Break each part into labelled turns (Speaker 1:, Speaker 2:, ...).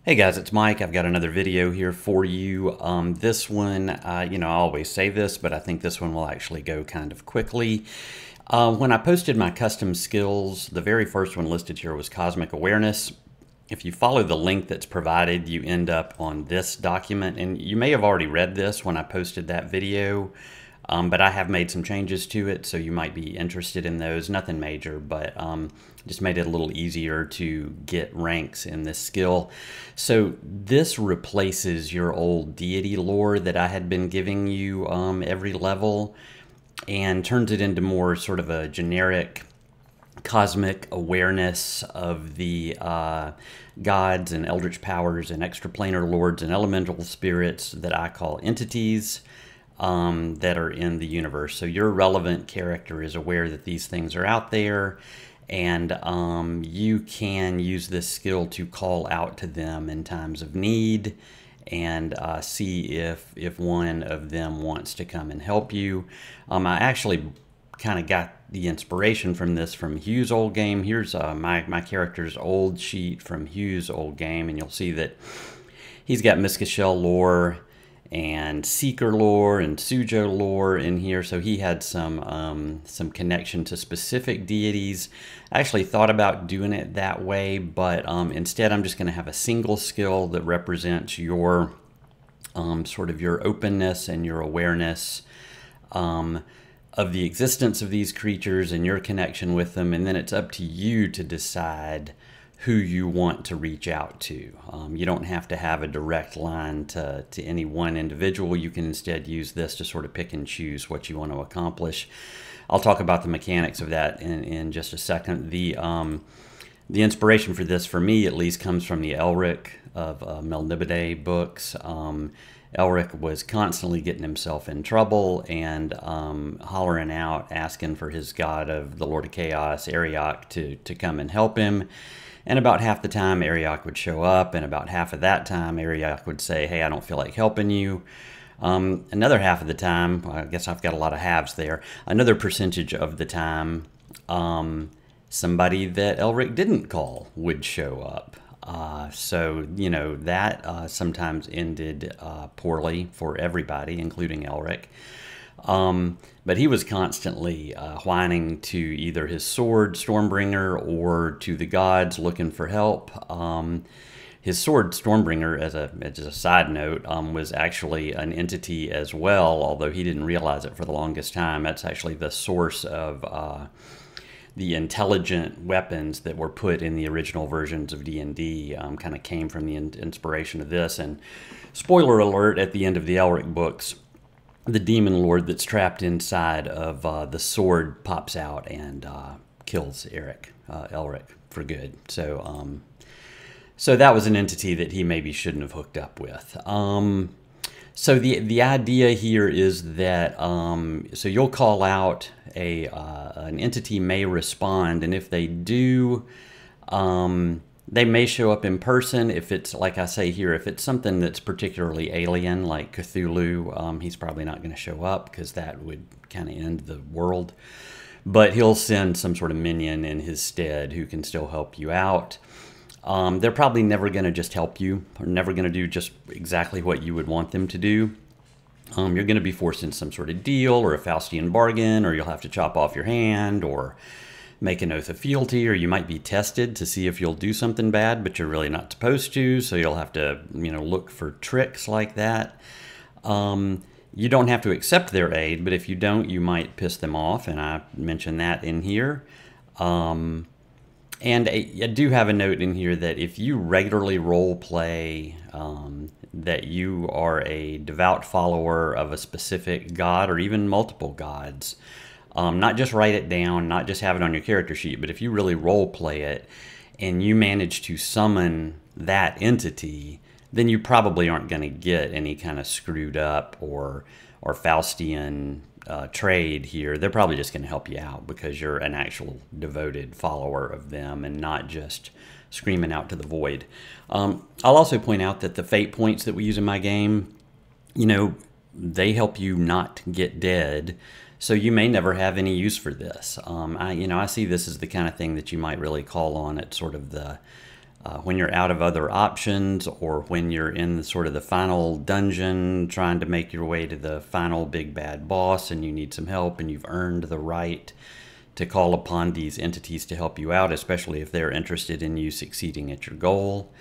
Speaker 1: Hey guys, it's Mike. I've got another video here for you. This one, I always say this, but I think this one will actually go kind of quickly. When I posted my custom skills, the very first one listed here was Cosmic Awareness. If you follow the link that's provided, you end up on this document, and you may have already read this when I posted that video, but I have made some changes to it, so you might be interested in those. Nothing major, but just made it a little easier to get ranks in this skill. So this replaces your old deity lore that I had been giving you every level, and turns it into more sort of a generic cosmic awareness of the gods and eldritch powers and extraplanar lords and elemental spirits that I call entities that are in the universe. So your relevant character is aware that these things are out there, and you can use this skill to call out to them in times of need and see if one of them wants to come and help you. I actually kind of got the inspiration from this from Hugh's old game. Here's my character's old sheet from Hugh's old game, and you'll see that he's got Miskashel lore and Seeker lore and Sujo lore in here, so he had some connection to specific deities. I actually thought about doing it that way, but instead I'm just going to have a single skill that represents your sort of your openness and your awareness of the existence of these creatures and your connection with them, and then it's up to you to decide who you want to reach out to. You don't have to have a direct line to any one individual. You can instead use this to sort of pick and choose what you want to accomplish. I'll talk about the mechanics of that in just a second. The inspiration for this, for me at least, comes from the Elric of Melniboné books. Elric was constantly getting himself in trouble and hollering out, asking for his god of the Lord of Chaos, Arioch, to come and help him. And about half the time, Arioch would show up, and about half of that time, Arioch would say, hey, I don't feel like helping you. Another half of the time, I guess I've got a lot of halves there, another percentage of the time, somebody that Elric didn't call would show up. So, that sometimes ended poorly for everybody, including Elric. But he was constantly whining to either his sword, Stormbringer, or to the gods looking for help. His sword, Stormbringer, as a side note, was actually an entity as well, although he didn't realize it for the longest time. That's actually the source of the intelligent weapons that were put in the original versions of D&D. Kind of came from the inspiration of this. And spoiler alert, at the end of the Elric books, the demon lord that's trapped inside of the sword pops out and kills Elric for good. So, so that was an entity that he maybe shouldn't have hooked up with. So the idea here is that so you'll call out an entity may respond, and if they do, they may show up in person. If it's, like I say here, if it's something that's particularly alien, like Cthulhu, he's probably not going to show up because that would kind of end the world. But he'll send some sort of minion in his stead who can still help you out. They're probably never going to just help you, or never going to do just exactly what you would want them to do. You're going to be forced into some sort of deal or a Faustian bargain, or you'll have to chop off your hand, or make an oath of fealty, or you might be tested to see if you'll do something bad, but you're really not supposed to, so you'll have to, look for tricks like that. You don't have to accept their aid, but if you don't, you might piss them off, and I mentioned that in here. And I do have a note in here that if you regularly role play that you are a devout follower of a specific god or even multiple gods, not just write it down, not just have it on your character sheet, but if you really role play it and you manage to summon that entity, then you probably aren't going to get any kind of screwed up or Faustian trade here. They're probably just going to help you out because you're an actual devoted follower of them and not just screaming out to the void. I'll also point out that the fate points that we use in my game, they help you not get dead. So you may never have any use for this. I see this as the kind of thing that you might really call on at sort of the when you're out of other options, or when you're in the sort of the final dungeon trying to make your way to the final big bad boss and you need some help and you've earned the right to call upon these entities to help you out, especially if they're interested in you succeeding at your goal.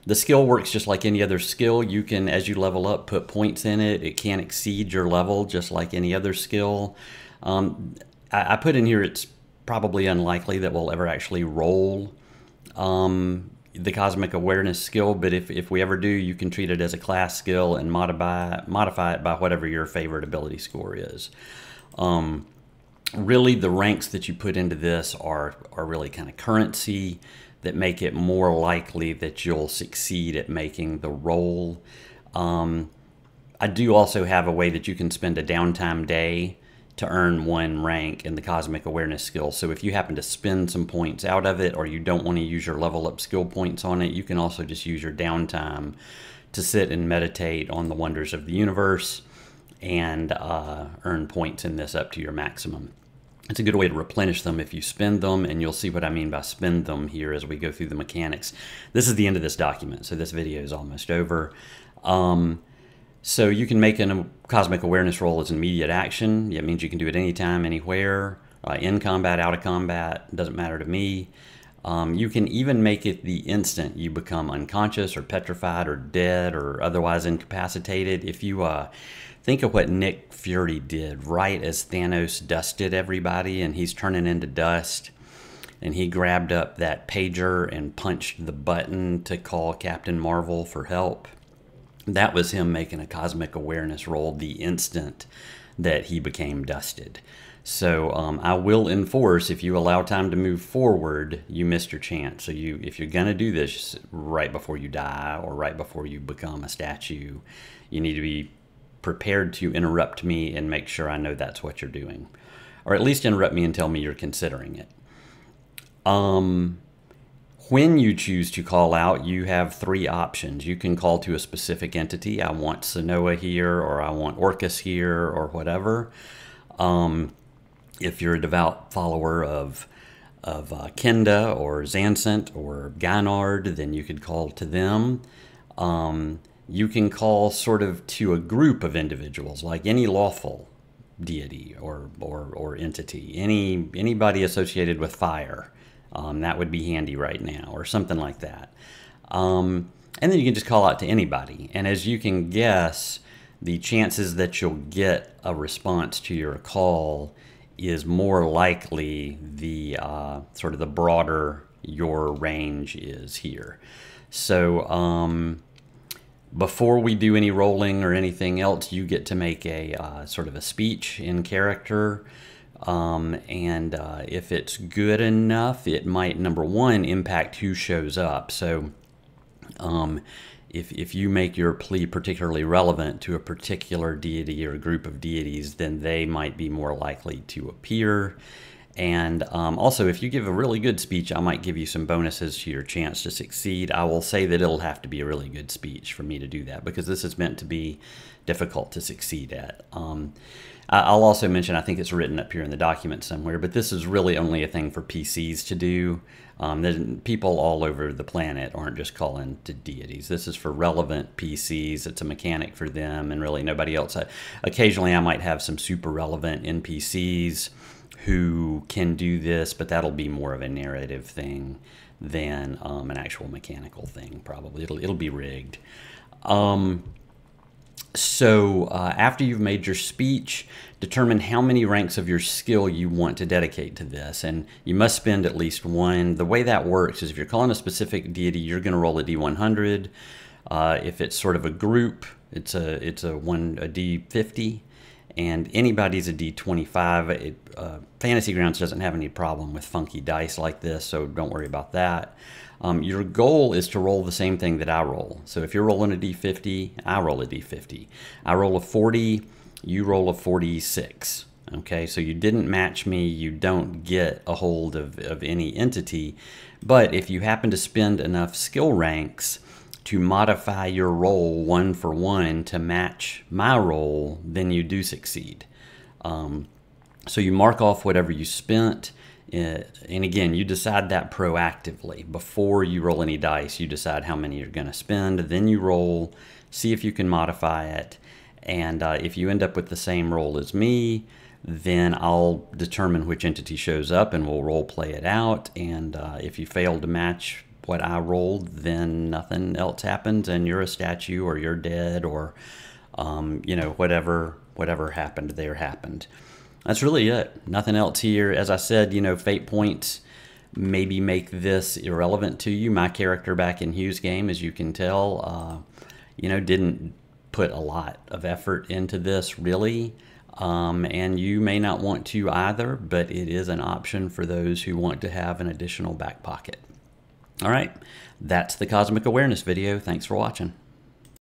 Speaker 1: The skill works just like any other skill. You can, as you level up, put points in it. It can't exceed your level just like any other skill. I put in here it's probably unlikely that we'll ever actually roll the Cosmic Awareness skill, but if we ever do, you can treat it as a class skill and modify it by whatever your favorite ability score is. Really, the ranks that you put into this are really kind of currency that make it more likely that you'll succeed at making the roll. I do also have a way that you can spend a downtime day to earn 1 rank in the Cosmic Awareness skill. So if you happen to spend some points out of it, or you don't want to use your level up skill points on it, you can also just use your downtime to sit and meditate on the wonders of the universe and earn points in this up to your maximum. It's a good way to replenish them if you spend them, and you'll see what I mean by spend them here as we go through the mechanics. This is the end of this document, so this video is almost over. So you can make a Cosmic Awareness roll as an immediate action. It means you can do it anytime, anywhere, in combat, out of combat, doesn't matter to me. You can even make it the instant you become unconscious or petrified or dead or otherwise incapacitated. If you think of what Nick Fury did right as Thanos dusted everybody and he's turning into dust, and he grabbed up that pager and punched the button to call Captain Marvel for help. That was him making a Cosmic Awareness roll the instant that he became dusted. So I will enforce, if you allow time to move forward, you missed your chance. So if you're going to do this right before you die or right before you become a statue, you need to be prepared to interrupt me and make sure I know that's what you're doing. Or at least interrupt me and tell me you're considering it. When you choose to call out, you have 3 options. You can call to a specific entity. I want Sanoa here, or I want Orcus here, or whatever. If you're a devout follower of Kenda or Zancent or Gynard, then you could call to them. You can call sort of to a group of individuals, like any lawful deity or entity, anybody associated with fire. That would be handy right now, or something like that. And then you can just call out to anybody. And as you can guess, the chances that you'll get a response to your call is more likely the sort of the broader your range is here. So before we do any rolling or anything else, you get to make a sort of a speech in character. And if it's good enough, it might, number one, impact who shows up. So if you make your plea particularly relevant to a particular deity or a group of deities, then they might be more likely to appear. And also, if you give a really good speech, I might give you some bonuses to your chance to succeed. I will say that it'll have to be a really good speech for me to do that, because this is meant to be difficult to succeed at. I'll also mention, I think it's written up here in the document somewhere, but this is really only a thing for PCs to do. People all over the planet aren't just calling to deities. This is for relevant PCs. It's a mechanic for them and really nobody else. Occasionally I might have some super relevant NPCs who can do this, but that'll be more of a narrative thing than an actual mechanical thing, probably. It'll be rigged. So after you've made your speech, determine how many ranks of your skill you want to dedicate to this, and you must spend at least 1. The way that works is if you're calling a specific deity, you're going to roll a D100. If it's sort of a group, it's a D50, and anybody's a D25. Fantasy Grounds doesn't have any problem with funky dice like this, so don't worry about that. Your goal is to roll the same thing that I roll. So if you're rolling a D50, I roll a D50. I roll a 40, you roll a 46. Okay, so you didn't match me, you don't get a hold of any entity, but if you happen to spend enough skill ranks to modify your roll 1 for 1 to match my roll, then you do succeed. So you mark off whatever you spent And again, you decide that proactively. Before you roll any dice, you decide how many you're going to spend. Then you roll, see if you can modify it. And if you end up with the same roll as me, then I'll determine which entity shows up and we'll role play it out. And if you fail to match what I rolled, then nothing else happens and you're a statue or you're dead or, you know, whatever happened there happened. That's really it. Nothing else here. As I said, you know, fate points maybe make this irrelevant to you. My character back in Hugh's game, as you can tell, you know, didn't put a lot of effort into this really. And you may not want to either, but it is an option for those who want to have an additional back pocket. All right, that's the Cosmic Awareness video. Thanks for watching.